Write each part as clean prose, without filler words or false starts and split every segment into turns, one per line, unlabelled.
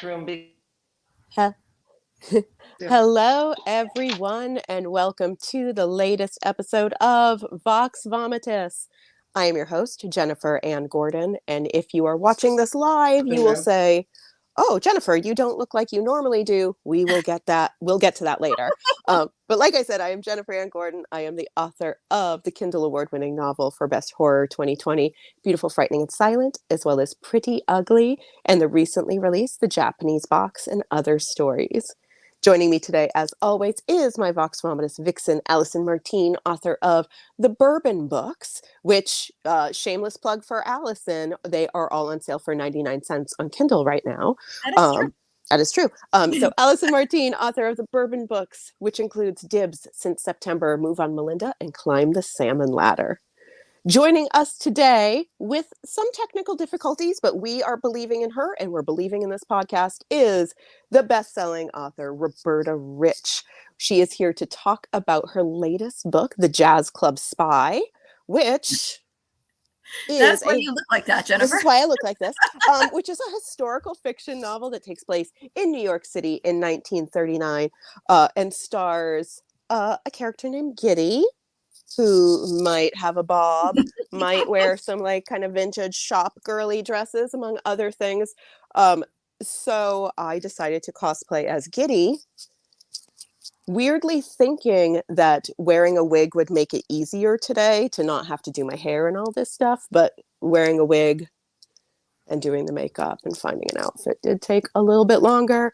room.
Hello, everyone, and welcome to the latest episode of VOX VOMITUS. I am your host, Jennifer Ann Gordon, and if you are watching this live, you will say, "Oh, Jennifer, you don't look like you normally do." We will get that. We'll get to that later. But like I said, I am Jennifer Ann Gordon. I am the author of the Kindle Award-winning novel for Best Horror 2020, Beautiful, Frightening, and Silent, as well as Pretty Ugly, and the recently released The Japanese Box and Other Stories. Joining me today, as always, is my Vox Vomitus vixen, Allison Martine, author of the Bourbon Books, which, shameless plug for Allison, they are all on sale for 99 cents on Kindle right now.
That is true.
That is true. So Allison Martine, author of the Bourbon Books, which includes Dibs Since September, Move on Melinda, and Climb the Salmon Ladder. Joining us today with some technical difficulties, but we are believing in her and we're believing in this podcast, is the best-selling author, Roberta Rich. She is here to talk about her latest book, The Jazz Club Spy, which is...
That's why you look like that, Jennifer.
This is why I look like this, which is a historical fiction novel that takes place in New York City in 1939 and stars a character named Giddy, who might have a bob, might wear some like kind of vintage shop girly dresses, among other things. So I decided to cosplay as Giddy, weirdly thinking that wearing a wig would make it easier today to not have to do my hair and all this stuff. But wearing a wig and doing the makeup and finding an outfit did take a little bit longer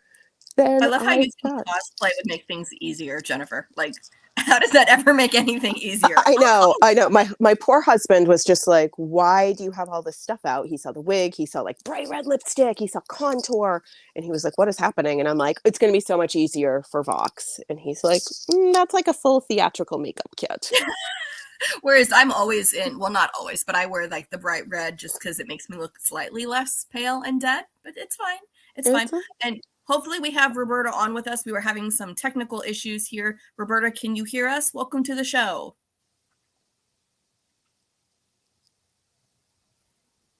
than
I love how you think cosplay would make things easier, Jennifer. Like, how does that ever make anything easier?
I know. My poor husband was just like, why do you have all this stuff out? He saw the wig, he saw like bright red lipstick, he saw contour, and he was like, what is happening? And I'm like, it's going to be so much easier for Vox. And he's like, that's like a full theatrical makeup kit.
Whereas I'm always in, well, not always, but I wear like the bright red just because it makes me look slightly less pale and dead, but it's fine. It's fine. And hopefully we have Roberta on with us. We were having some technical issues here. Roberta, can you hear us? Welcome to the show.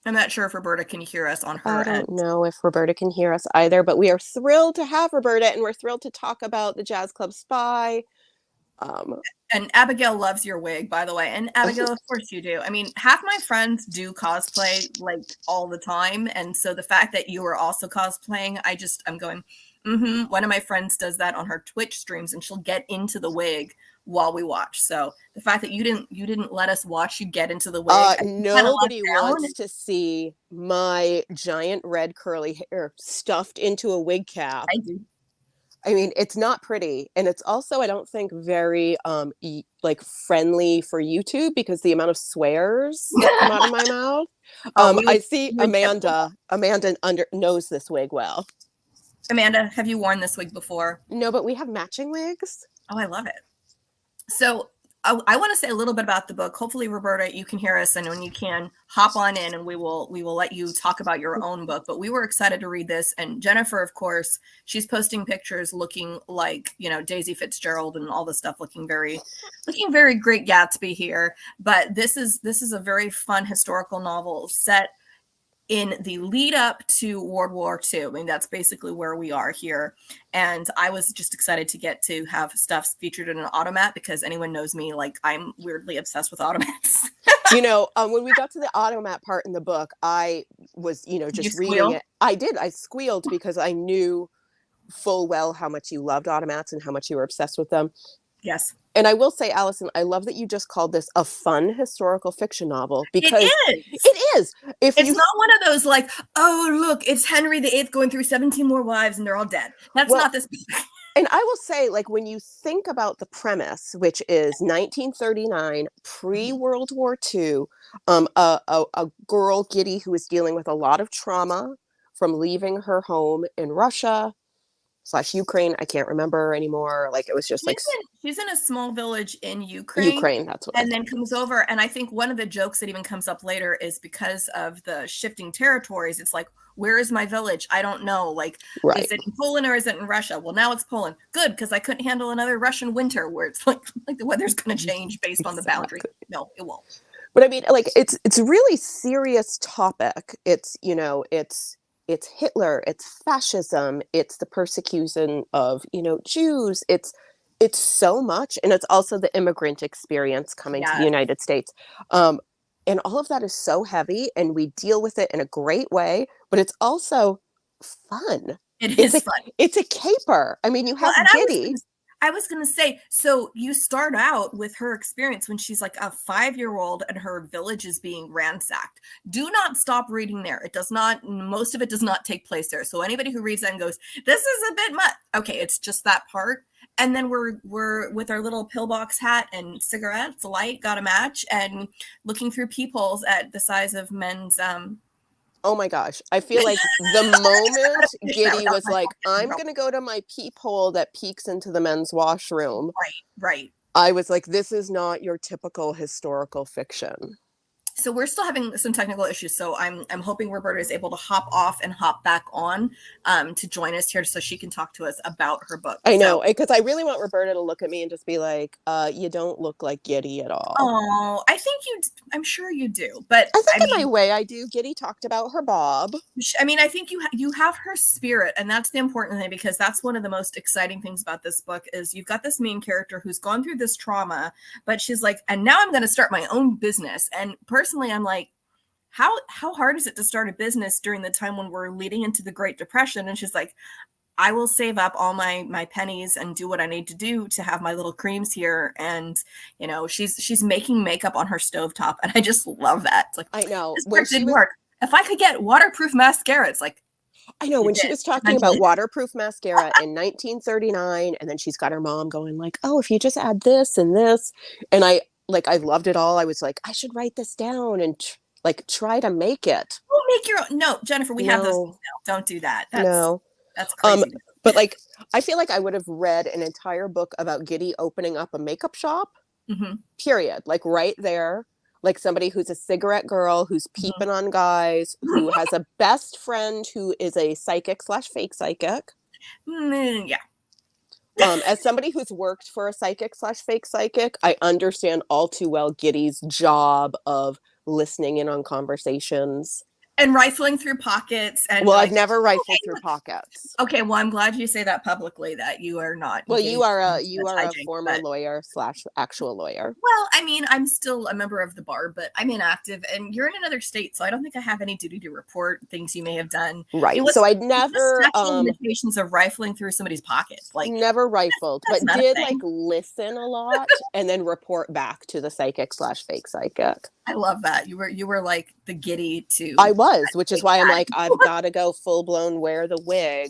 I'm not sure if Roberta can hear us on her end.
I don't know if Roberta can hear us either, but we are thrilled to have Roberta, and we're thrilled to talk about the Jazz Club Spy.
And Abigail loves your wig, by the way. And Abigail, of course you do. I mean, half my friends do cosplay like all the time. And so the fact that you are also cosplaying, I'm going, One of my friends does that on her Twitch streams, and she'll get into the wig while we watch. So the fact that you didn't let us watch you get into the wig.
Nobody wants to see my giant red curly hair stuffed into a wig cap.
I do.
I mean, it's not pretty, and it's also, I don't think, very like friendly for YouTube because the amount of swears that come out of my mouth. I see Amanda knows this wig well.
Amanda, have you worn this wig before?
No, but we have matching wigs.
Oh, I love it. So I want to say a little bit about the book. Hopefully, Roberta, you can hear us, and when you can, hop on in, and we will let you talk about your own book. But we were excited to read this, and Jennifer, of course, she's posting pictures looking like, Daisy Fitzgerald and all the stuff, looking very Great Gatsby here. But this is a very fun historical novel set in the lead up to World War II. I mean, that's basically where we are here. And I was just excited to get to have stuff featured in an automat because anyone knows me, like I'm weirdly obsessed with automats.
When we got to the automat part in the book, I was, just reading it. I did. I squealed because I knew full well how much you loved automats and how much you were obsessed with them.
Yes.
And I will say, Allison, I love that you just called this a fun historical fiction novel because it is. It's
not one of those like, oh, look, it's Henry VIII going through 17 more wives and they're all dead. That's not this.
And I will say, like, when you think about the premise, which is 1939, pre-World War II, a girl, Giddy, who is dealing with a lot of trauma from leaving her home in Russia / Ukraine. I can't remember anymore. Like, it was just
she's in a small village in Ukraine.
That's what.
And then comes over. And I think one of the jokes that even comes up later is because of the shifting territories. It's like, where is my village? I don't know. Like, Is it in Poland or is it in Russia? Well, now it's Poland. Good, because I couldn't handle another Russian winter where it's like the weather's going to change based on the boundary. No, it won't.
But I mean, like, it's a really serious topic. It's it's Hitler, it's fascism, it's the persecution of, Jews. It's so much, and it's also the immigrant experience coming to the
Yes,
United States. And all of that is so heavy, and we deal with it in a great way, but it's also fun.
it
It's
is
a
fun.
it's a caper. I mean, you
Well,
have
and
Giddy.
I was gonna say, so you start out with her experience when she's like a 5-year-old and her village is being ransacked. Do not stop reading there. It does not, most of it does not take place there. So anybody who reads that and goes, this is a bit much. Okay, it's just that part. And then we're with our little pillbox hat and cigarettes, light, got a match, and looking through peepholes at the size of men's
Oh my gosh. I feel like the moment
fish that
Giddy
without
was
my
like,
pocket.
I'm going to go to my peephole that peeks into the men's washroom,
Right.
I was like, this is not your typical historical fiction.
So we're still having some technical issues. So I'm hoping Roberta is able to hop off and hop back on to join us here so she can talk to us about her book.
I know, because I really want Roberta to look at me and just be like, you don't look like Giddy at all.
Oh, I'm sure you do. But
I think in my way I do. Giddy talked about her Bob.
I mean, I think you have her spirit, and that's the important thing, because that's one of the most exciting things about this book is you've got this main character who's gone through this trauma, but she's like, and now I'm going to start my own business. And personally, I'm like, how hard is it to start a business during the time when we're leading into the Great Depression? And she's like, I will save up all my pennies and do what I need to do to have my little creams here. And, she's making makeup on her stovetop. And I just love that. It's like,
I know.
This didn't work. If I could get waterproof mascara, it's like,
I know, when she was talking about waterproof mascara in 1939, and then she's got her mom going like, oh, if you just add this and this. And I loved it all. I was like, I should write this down and try to make it.
We'll make your own. No, Jennifer, we have those now. Don't do that. That's crazy.
But I feel like I would have read an entire book about Giddy opening up a makeup shop, period. Right there. Like somebody who's a cigarette girl, who's peeping on guys, who has a best friend who is a psychic/fake psychic.
Yeah.
As somebody who's worked for a psychic/fake psychic, I understand all too well Giddy's job of listening in on conversations.
And rifling through pockets. And
I've never rifled through pockets.
Okay, well, I'm glad you say that publicly, that you are not.
Well, you are a former lawyer/actual lawyer.
Well, I mean, I'm still a member of the bar, but I'm inactive, and you're in another state, so I don't think I have any duty to report things you may have done.
Right. So I'd never
limitations of rifling through somebody's pockets.
Never rifled, but did listen a lot and then report back to the psychic/fake psychic.
I love that. You were like the Giddy too.
I was, which is why I'm like, I've got to go full blown wear the wig.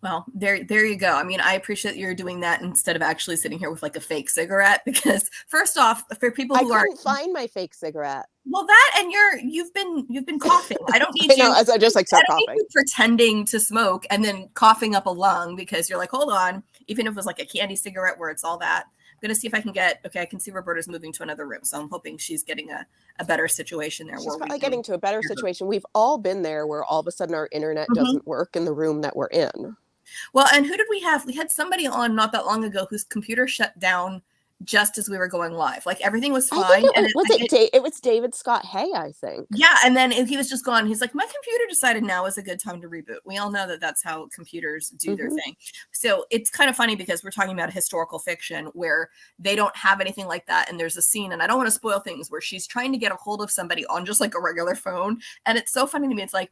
Well, there you go. I mean, I appreciate you're doing that instead of actually sitting here with a fake cigarette, because first off, for people who
I couldn't find my fake cigarette.
Well, that, and you've been coughing. I don't need you.
As I just start coughing.
Need you pretending to smoke and then coughing up a lung because you're like, hold on. Even if it was a candy cigarette where it's all that. I'm going to see if I can I can see Roberta's moving to another room. So I'm hoping she's getting a better situation there.
She's probably getting to a better situation. We've all been there where all of a sudden our internet doesn't work in the room that we're in.
Well, and who did we have? We had somebody on not that long ago whose computer shut down just as we were going live. Everything was fine.
It was David Scott Hay, I think.
Yeah, and then he was just gone. He's like, my computer decided now is a good time to reboot. We all know that that's how computers do their thing. So it's kind of funny because we're talking about historical fiction where they don't have anything like that. And there's a scene, and I don't want to spoil things, where she's trying to get a hold of somebody on just a regular phone. And it's so funny to me. It's like,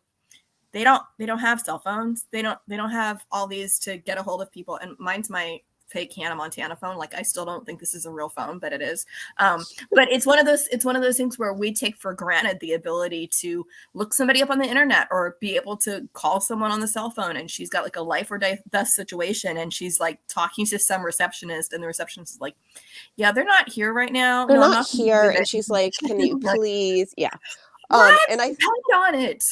they don't have cell phones. They don't have all these to get a hold of people. And mine's my fake Hannah Montana phone. I still don't think this is a real phone, but it is. But it's one of those things where we take for granted the ability to look somebody up on the internet or be able to call someone on the cell phone. And she's got a life or death situation, and she's talking to some receptionist, and the receptionist is like, yeah, they're not here right now.
They're not here. And she's like, can you please? Yeah.
And I depend on it.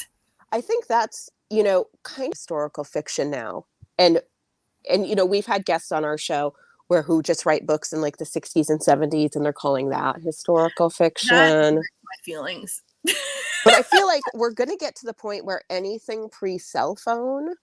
I think that's, kind of historical fiction now. And we've had guests on our show who just write books in the 60s and 70s, and they're calling that historical fiction. That
hurts my feelings.
But I feel like we're going to get to the point where anything pre-cell phone,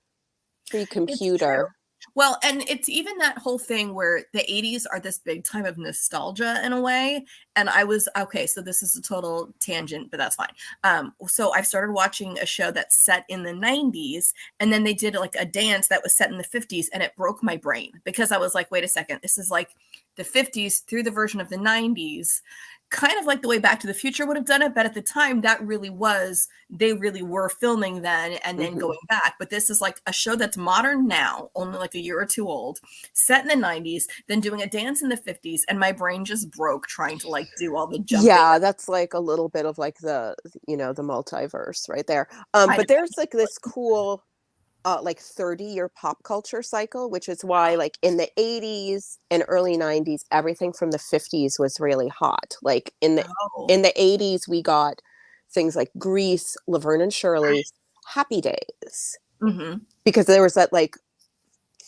pre-computer.
Well, and it's even that whole thing where the 80s are this big time of nostalgia in a way. And I was, okay, so this is a total tangent, but that's fine. So I started watching a show that's set in the 90s, and then they did like a dance that was set in the 50s, and it broke my brain because I was like, wait a second, this is like the 50s through the version of the 90s. Kind of like the way Back to the Future would have done it, but at the time that really was, they really were filming then and then going back. But this is like a show that's modern now, only like a year or two old, set in the 90s, then doing a dance in the 50s, and my brain just broke trying to like do all the jumping.
Yeah, that's like a little bit of like the, you know, the multiverse right there. But there's like this cool like 30-year pop culture cycle, which is why like in the 80s and early 90s, everything from the 50s was really hot. Like in the 80s, we got things like Grease, Laverne and Shirley, Happy Days, because there was that like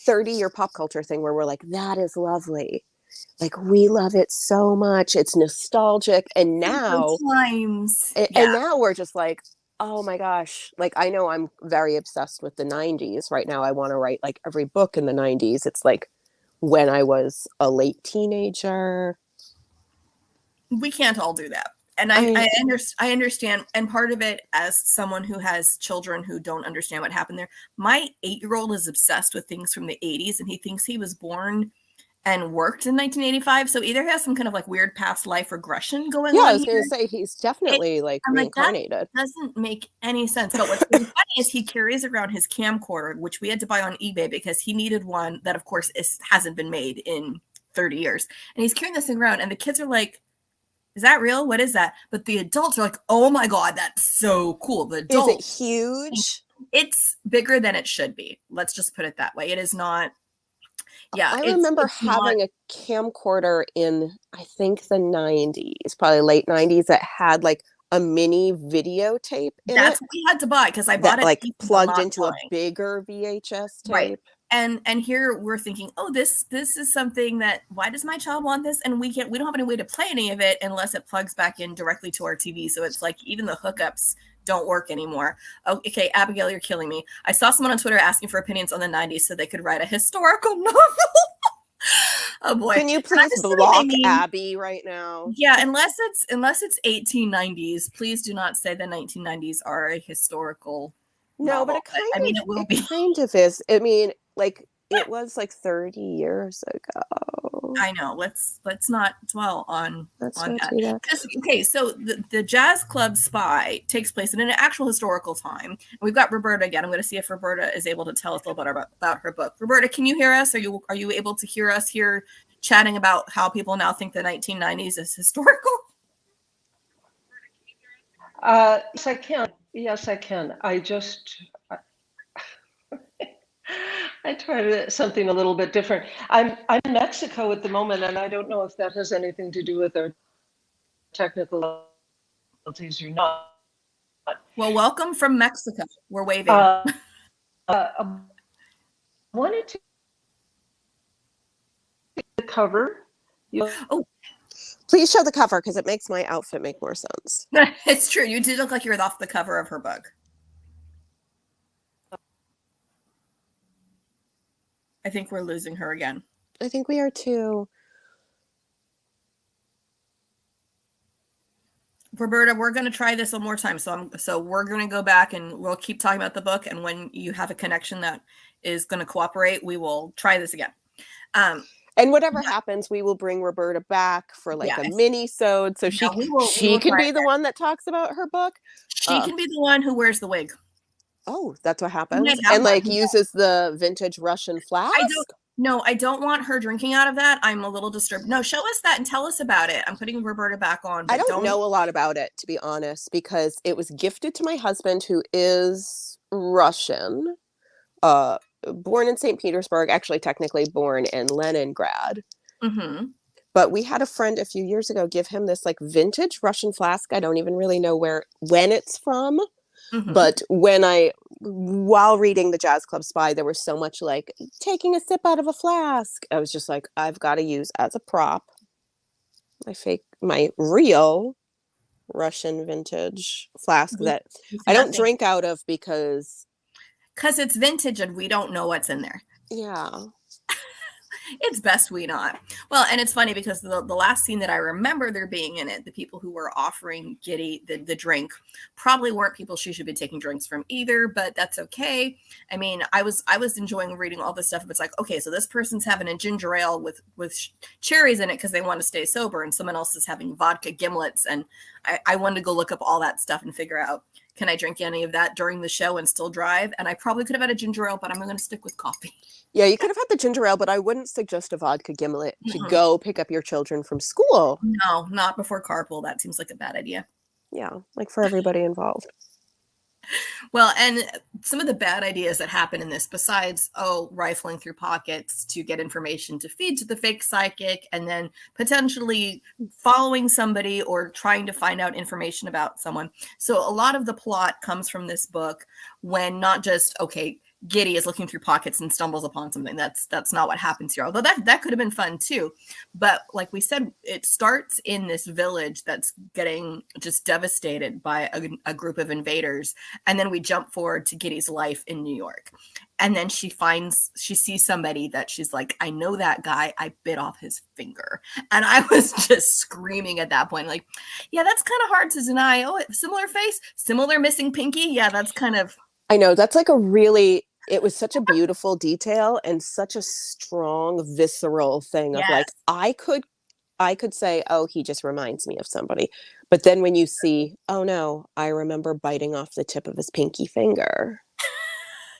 30-year pop culture thing where we're like, that is lovely. Like we love it so much. It's nostalgic. And now, and now we're just like, oh my gosh. Like, I know I'm very obsessed with the 90s right now. I want to write like every book in the 90s. It's like when I was a late teenager.
We can't all do that. And I understand. And part of it, as someone who has children who don't understand what happened there, my 8-year-old is obsessed with things from the 80s, and he thinks he was born and worked in 1985. So either he has some kind of like weird past life regression going on.
Yeah, I was going to say he's definitely like reincarnated.
Like, that doesn't make any sense. But what's really funny is he carries around his camcorder, which we had to buy on eBay because he needed one that, of course, hasn't been made in 30 years. And he's carrying this thing around, and the kids are like, is that real? What is that? But the adults are like, oh my God, that's so cool. The adults,
is it huge?
It's bigger than it should be. Let's just put it that way. It is not. Yeah,
I remember having a camcorder in, I think, the 90s, probably late 90s, that had like a mini videotape in
That's what we had to buy because I bought it
like plugged into a bigger VHS tape.
Right. And here we're thinking, oh, this is something that, why does my child want this? And we don't have any way to play any of it unless it plugs back in directly to our TV. So it's like even the hookups don't work anymore. Oh, okay, Abigail, you're killing me. I saw someone on Twitter asking for opinions on the 90s so they could write a historical novel. Oh boy.
Can you please block Abby right now?
Yeah, unless it's 1890s, please do not say the 1990s are a historical
novel.
But
it kind of is. I mean, like it was like 30 years ago.
I know. Let's not dwell on that. Okay, so the Jazz Club Spy takes place in an actual historical time. We've got Roberta again. I'm going to see if Roberta is able to tell us a little bit about her book. Roberta, can you hear us? Are you able to hear us here chatting about how people now think the 1990s is historical?
Yes, I can. Yes, I can. I tried something a little bit different. I'm in Mexico at the moment, and I don't know if that has anything to do with our technical difficulties or not.
Well, welcome from Mexico. We're waving.
I wanted to the cover.
Please show the cover because it makes my outfit make more sense.
It's true. You did look like you were off the cover of her book. I think we're losing her again.
I think we are too.
Roberta, we're going to try this one more time. So we're going to go back and we'll keep talking about the book. And when you have a connection that is going to cooperate, we will try this again.
And whatever happens, we will bring Roberta back for like a mini-sode. So she can be the one that talks about her book.
She can be the one who wears the wig.
Oh, that's what happens? And like uses the vintage Russian flask?
I don't want her drinking out of that. I'm a little disturbed. No, show us that and tell us about it. I'm putting Roberta back on.
I don't know a lot about it, to be honest, because it was gifted to my husband, who is Russian, born in St. Petersburg, actually technically born in Leningrad.
Mm-hmm.
But we had a friend a few years ago give him this like vintage Russian flask. I don't even really know when it's from. Mm-hmm. But while reading the Jazz Club Spy, there was so much like taking a sip out of a flask. I was just like, I've got to use as a prop my real Russian vintage flask that I don't drink out of because
it's vintage and we don't know what's in there.
Yeah.
It's best we not. Well, and it's funny because the last scene that I remember there being in it, the people who were offering Giddy the drink probably weren't people she should be taking drinks from either, but that's okay. I mean, I was enjoying reading all this stuff. It's like, okay, so this person's having a ginger ale with cherries in it because they want to stay sober, and someone else is having vodka gimlets. And I wanted to go look up all that stuff and figure out, can I drink any of that during the show and still drive? And I probably could have had a ginger ale, but I'm going to stick with coffee.
Yeah, you could have had the ginger ale, but I wouldn't suggest a vodka gimlet to go pick up your children from school.
No, not before carpool. That seems like a bad idea.
Yeah, like for everybody involved.
Well, and some of the bad ideas that happen in this, besides, rifling through pockets to get information to feed to the fake psychic, and then potentially following somebody or trying to find out information about someone. So a lot of the plot comes from this book when not just, okay, Giddy is looking through pockets and stumbles upon something. That's not what happens here. Although that could have been fun too. But like we said, it starts in this village that's getting just devastated by a group of invaders. And then we jump forward to Giddy's life in New York. And then she sees somebody that she's like, I know that guy. I bit off his finger. And I was just screaming at that point. Like, yeah, that's kind of hard to deny. Oh, similar face, similar missing pinky. Yeah, that's kind of.
I know, that's like it was such a beautiful detail and such a strong, visceral thing of like, I could say, oh, he just reminds me of somebody. But then when you see, oh no, I remember biting off the tip of his pinky finger.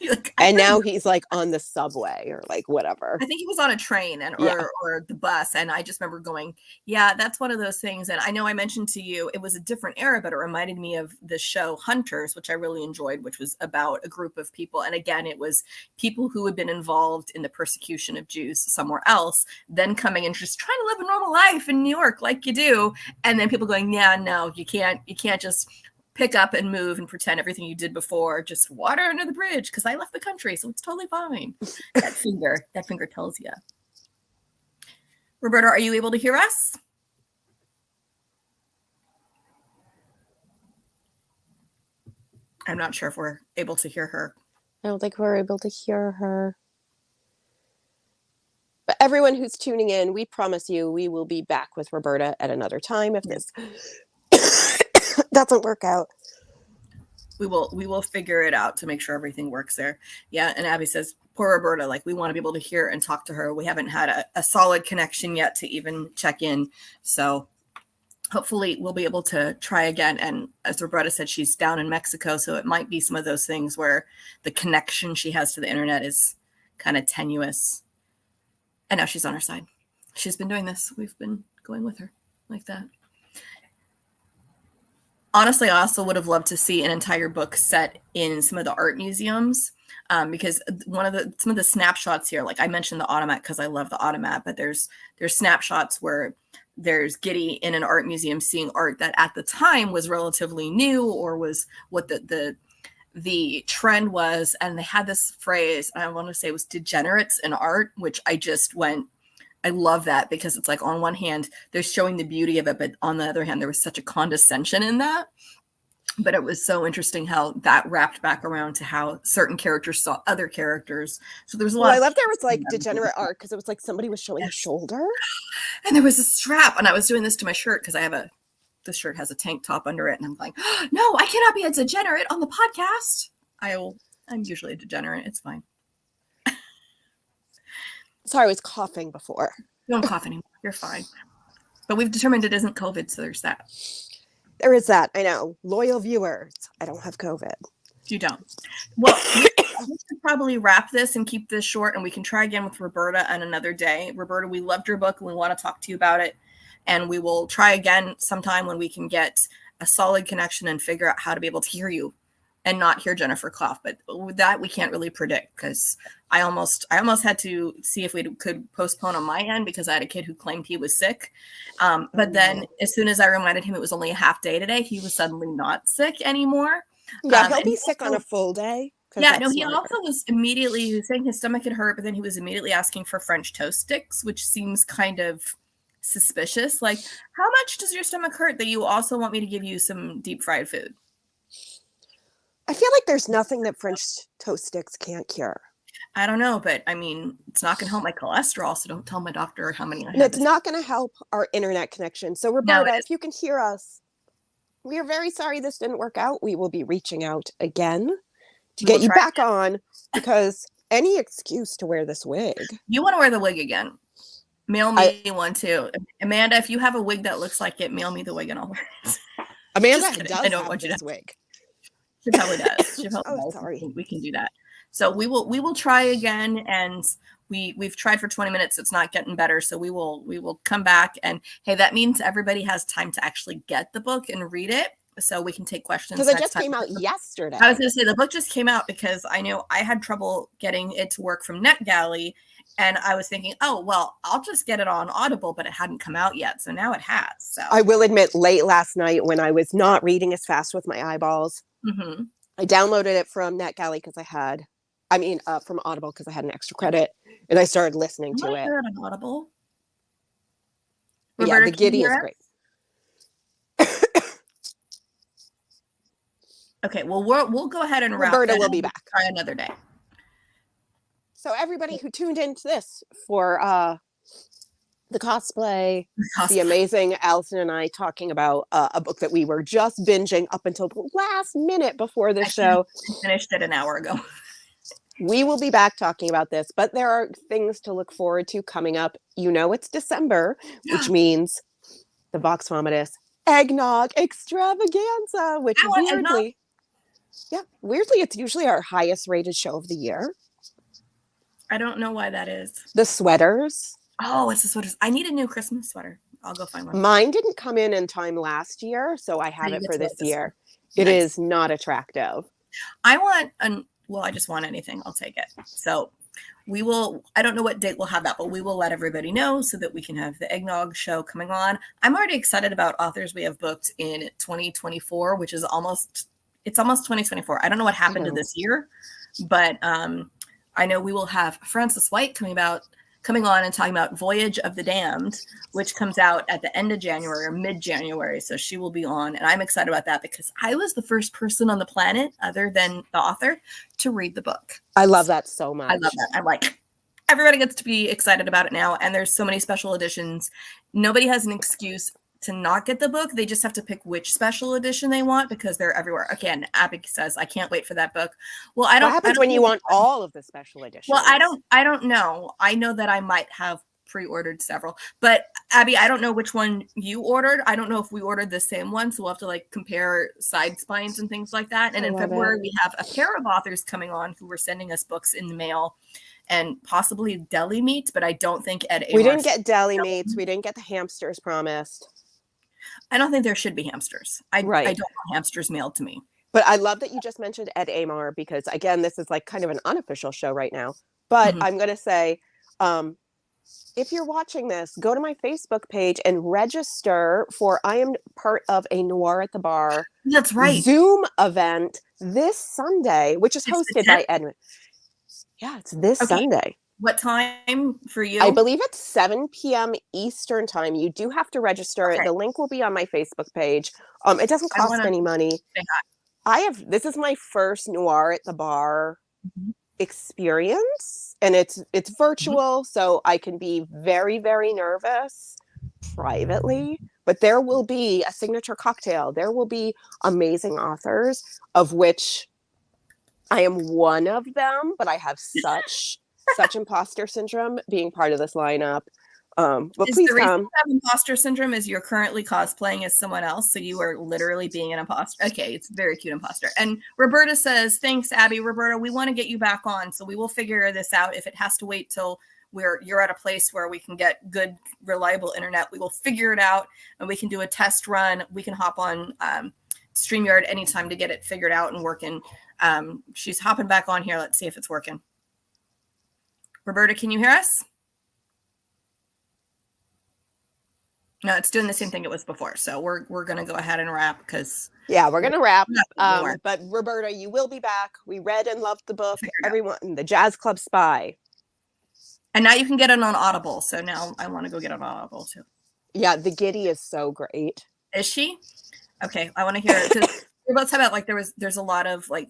Like,
and now he's like on the subway or like whatever.
I think he was on a train or the bus. And I just remember going, yeah, that's one of those things. And I know I mentioned to you, it was a different era, but it reminded me of the show Hunters, which I really enjoyed, which was about a group of people. And again, it was people who had been involved in the persecution of Jews somewhere else, then coming and just trying to live a normal life in New York like you do. And then people going, yeah, no, you can't just pick up and move and pretend everything you did before, just water under the bridge because I left the country, so it's totally fine. That finger tells you. Roberta, are you able to hear us? I'm not sure if we're able to hear her.
I don't think we're able to hear her. But everyone who's tuning in, we promise you we will be back with Roberta at another time if this doesn't work out.
We will figure it out to make sure everything works there. Yeah, and Abby says, poor Roberta, like we want to be able to hear and talk to her. We haven't had a solid connection yet to even check in. So hopefully we'll be able to try again. And as Roberta said, she's down in Mexico, so it might be some of those things where the connection she has to the internet is kind of tenuous. And now she's on our side. She's been doing this. We've been going with her like that. Honestly, I also would have loved to see an entire book set in some of the art museums, because some of the snapshots here, like I mentioned the automat because I love the automat, but there's snapshots where there's Giddy in an art museum seeing art that at the time was relatively new or was what the trend was, and they had this phrase, I want to say it was degenerates in art, which I just went, I love that because it's like on one hand, they're showing the beauty of it, but on the other hand, there was such a condescension in that. But it was so interesting how that wrapped back around to how certain characters saw other characters. So there's a lot.
I love there was like degenerate art because it was like somebody was showing a shoulder.
And there was a strap, and I was doing this to my shirt because this shirt has a tank top under it. And I'm like, oh, no, I cannot be a degenerate on the podcast. I'm usually a degenerate. It's fine.
Sorry, I was coughing before.
Don't cough anymore. You're fine. But we've determined it isn't COVID, so there's that.
There is that. I know. Loyal viewers. I don't have COVID.
You don't. Well, we should probably wrap this and keep this short, and we can try again with Roberta on another day. Roberta, we loved your book, and we want to talk to you about it. And we will try again sometime when we can get a solid connection and figure out how to be able to hear you and not hear Jennifer cough. But with that, we can't really predict because I almost had to see if we could postpone on my end because I had a kid who claimed he was sick. But then as soon as I reminded him it was only a half day today, he was suddenly not sick anymore.
Yeah, he'll be sick on a full day.
Yeah, no, he also was saying his stomach had hurt, but then he was immediately asking for French toast sticks, which seems kind of suspicious. Like, how much does your stomach hurt that you also want me to give you some deep fried food?
I feel like there's nothing that French toast sticks can't cure.
I don't know, but I mean, it's not going to help my cholesterol, so don't tell my doctor how many I
And
have.
it's not going to help our internet connection. So, Roberta, if you can hear us, we are very sorry this didn't work out. We will be reaching out again to get you back on, because any excuse to wear this wig.
You want to wear the wig again. Mail me one too. Amanda, if you have a wig that looks like it, mail me the wig and I'll wear it.
Amanda does
I don't
have
want you
this
to.
wig.
She probably does. She probably does.
Sorry.
We can do that. So we will try again, and we've tried for 20 minutes. It's not getting better. So we will come back, and hey, that means everybody has time to actually get the book and read it. So we can take questions.
Because it just came out yesterday.
I was going to say the book just came out because I know I had trouble getting it to work from NetGalley. And I was thinking, oh, well, I'll just get it on Audible, but it hadn't come out yet. So now it has. So
I will admit, late last night when I was not reading as fast with my eyeballs, I downloaded it from NetGalley from Audible because I had an extra credit, and I started listening to it.
Hear it on Audible.
Roberta, yeah, the Giddy is great.
Okay, well, we'll go ahead and wrap.
Roberta will be back.
Try another day.
So everybody who tuned into this for the cosplay, the amazing Allison and I talking about a book that we were just binging up until the last minute before the show.
Finished it an hour ago.
We will be back talking about this, but there are things to look forward to coming up. You know, it's December, which means the VOX VOMITUS eggnog extravaganza, which weirdly, it's usually our highest rated show of the year.
I don't know why that is.
The sweaters.
Oh, it's the sweaters. I need a new Christmas sweater. I'll go find one.
Mine didn't come in time last year, so I have it for this year. It is not attractive.
I want I just want anything. I'll take it. So we will, I don't know what date we'll have that, but we will let everybody know so that we can have the eggnog show coming on. I'm already excited about authors we have booked in 2024, which is almost 2024. I don't know what happened to this year, but I know we will have Frances White coming on and talking about Voyage of the Damned, which comes out at the end of January or mid-January. So she will be on, and I'm excited about that because I was the first person on the planet, other than the author, to read the book.
I love that so much.
I love that. I'm like, everybody gets to be excited about it now, and there's so many special editions. Nobody has an excuse to not get the book. They just have to pick which special edition they want because they're everywhere. Okay, and Abby says, I can't wait for that book. Well, I don't.
What happens when you want all of the special editions?
Well, I don't know. I know that I might have pre-ordered several, but Abby, I don't know which one you ordered. I don't know if we ordered the same one, so we'll have to compare side spines and things like that. And in February, we have a pair of authors coming on who were sending us books in the mail, and possibly deli meats, but I don't think
we didn't get deli meats. We didn't get the hamsters promised.
I don't think there should be hamsters. I don't want hamsters mailed to me.
But I love that you just mentioned Ed Amar because, again, this is kind of an unofficial show right now. But I'm going to say, if you're watching this, go to my Facebook page and register for I am part of a Noir at the Bar.
That's right.
Zoom event this Sunday, which is hosted by Edmund. Yeah, it's this Sunday.
What time for you?
I believe it's 7 p.m. Eastern time. You do have to register. The link will be on my Facebook page. It doesn't cost any money. This is my first Noir at the Bar experience, and it's virtual, so I can be very, very nervous privately, but there will be a signature cocktail. There will be amazing authors, of which I am one of them, but I have such imposter syndrome being part of this lineup. But please come.
You have imposter syndrome is you're currently cosplaying as someone else, so you are literally being an imposter. Okay, it's very cute imposter. And Roberta says, thanks, Abby. Roberta, we want to get you back on, so we will figure this out. If it has to wait till you're at a place where we can get good, reliable internet, we will figure it out, and we can do a test run. We can hop on StreamYard anytime to get it figured out and working. She's hopping back on here. Let's see if it's working. Roberta, can you hear us? No, it's doing the same thing it was before. So we're going to go ahead and wrap because...
Yeah, we're going to wrap. But Roberta, you will be back. We read and loved the book. Everyone, the Jazz Club Spy.
And now you can get it on Audible. So now I want to go get it on Audible too.
Yeah, the Giddy is so great.
Is she? Okay, I want to hear it. We're both talking about there's a lot of like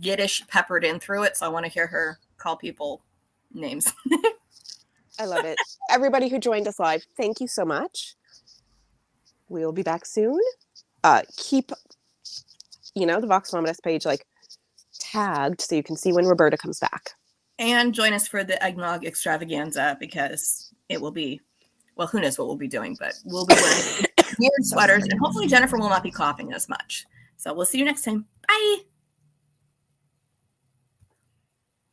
Yiddish peppered in through it. So I want to hear her call people names.
I love it. Everybody who joined us live, thank you so much. We'll be back soon. Keep, the Vox Vomitus page tagged so you can see when Roberta comes back.
And join us for the eggnog extravaganza, because it will be, well, who knows what we'll be doing, but we'll be wearing weird sweaters, and hopefully Jennifer will not be coughing as much. So we'll see you next time. Bye.